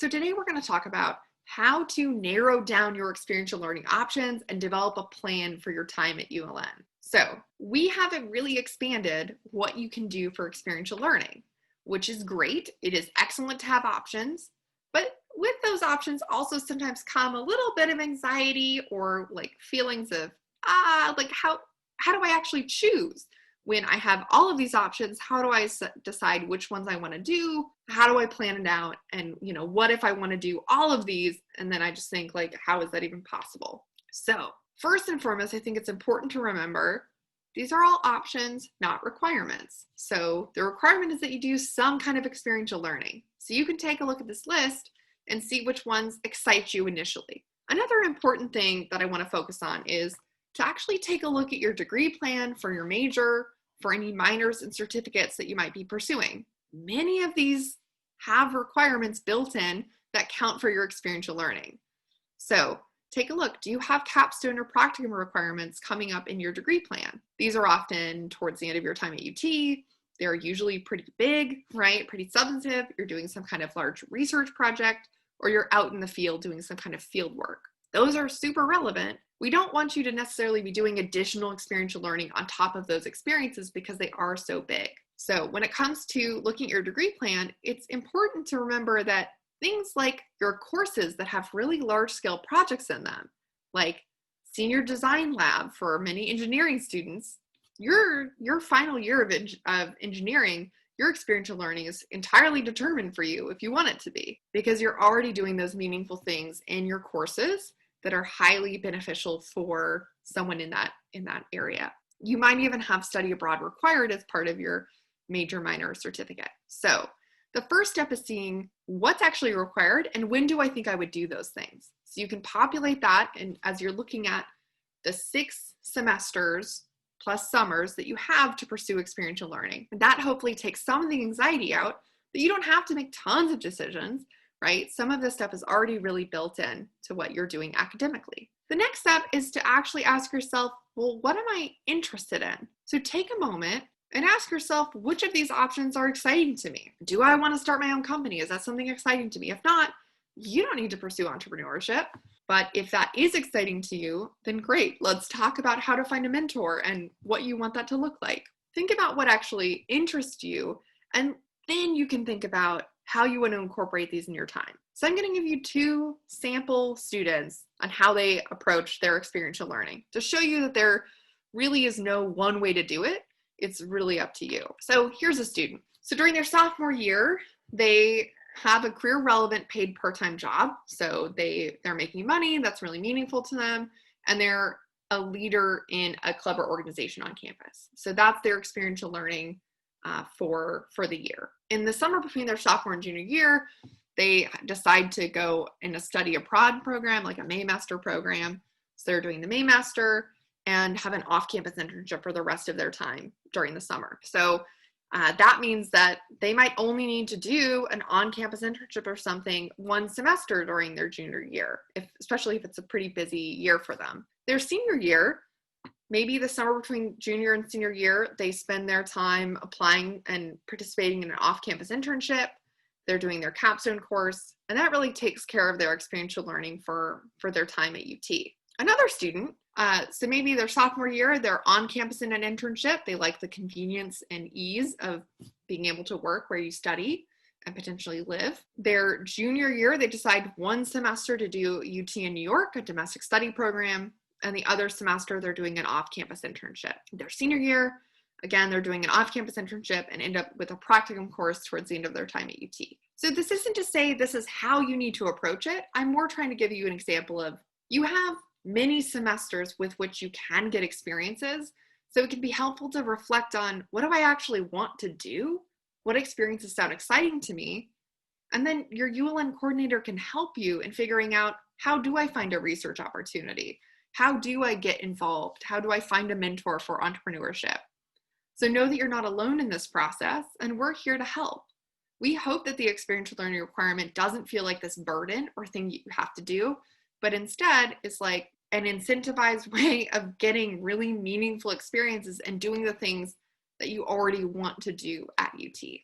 So today we're going to talk about how to narrow down your experiential learning options and develop a plan for your time at ULN. So we haven't really expanded what you can do for experiential learning, which is great. It is excellent to have options, but with those options also sometimes come a little bit of anxiety or like feelings of, like how do I actually choose? When I have all of these options, how do I decide which ones I want to do? How do I plan it out? And, what if I want to do all of these? And then I just think, like, how is that even possible? So first and foremost, I think it's important to remember these are all options, not requirements. So the requirement is that you do some kind of experiential learning. So you can take a look at this list and see which ones excite you initially. Another important thing that I want to focus on is to actually take a look at your degree plan for your major, for any minors and certificates that you might be pursuing. Many of these have requirements built in that count for your experiential learning. So take a look. Do you have capstone or practicum requirements coming up in your degree plan? These are often towards the end of your time at UT. They're usually pretty big, right? Pretty substantive. You're doing some kind of large research project, or you're out in the field doing some kind of field work. Those are super relevant. We don't want you to necessarily be doing additional experiential learning on top of those experiences because they are so big. So when it comes to looking at your degree plan, it's important to remember that things like your courses that have really large scale projects in them, like senior design lab for many engineering students, your final year of engineering, your experiential learning is entirely determined for you if you want it to be, because you're already doing those meaningful things in your courses that are highly beneficial for someone in that area. You might even have study abroad required as part of your major, minor certificate. So the first step is seeing what's actually required and when do I think I would do those things. So you can populate that, and as you're looking at the 6 semesters plus summers that you have to pursue experiential learning, that hopefully takes some of the anxiety out, that you don't have to make tons of decisions, right? Some of this stuff is already really built in to what you're doing academically. The next step is to actually ask yourself, well, what am I interested in? So take a moment and ask yourself, which of these options are exciting to me? Do I want to start my own company? Is that something exciting to me? If not, you don't need to pursue entrepreneurship. But if that is exciting to you, then great. Let's talk about how to find a mentor and what you want that to look like. Think about what actually interests you, and then you can think about how you want to incorporate these in your time. So I'm going to give you 2 sample students on how they approach their experiential learning to show you that there really is no one way to do it. It's really up to you. So here's a student. So during their sophomore year, they have a career relevant paid part-time job. So they're making money. That's really meaningful to them. And they're a leader in a club or organization on campus. So that's their experiential learning for the year. In the summer between their sophomore and junior year, they decide to go in a study abroad program, like a Maymaster program. So they're doing the Maymaster and have an off-campus internship for the rest of their time during the summer. So that means that they might only need to do an on-campus internship or something one semester during their junior year, especially if it's a pretty busy year for them. Their senior year, maybe the summer between junior and senior year, they spend their time applying and participating in an off-campus internship. They're doing their capstone course, and that really takes care of their experiential learning for their time at UT. Another student, so maybe their sophomore year, they're on campus in an internship. They like the convenience and ease of being able to work where you study and potentially live. Their junior year, they decide one semester to do UT in New York, a domestic study program, and the other semester they're doing an off-campus internship. Their senior year, again, they're doing an off-campus internship and end up with a practicum course towards the end of their time at UT. So this isn't to say this is how you need to approach it. I'm more trying to give you an example of you have many semesters with which you can get experiences. So it can be helpful to reflect on, what do I actually want to do? What experiences sound exciting to me? And then your ULN coordinator can help you in figuring out, how do I find a research opportunity? How do I get involved? How do I find a mentor for entrepreneurship? So know that you're not alone in this process, and we're here to help. We hope that the experiential learning requirement doesn't feel like this burden or thing you have to do, but instead is like an incentivized way of getting really meaningful experiences and doing the things that you already want to do at UT.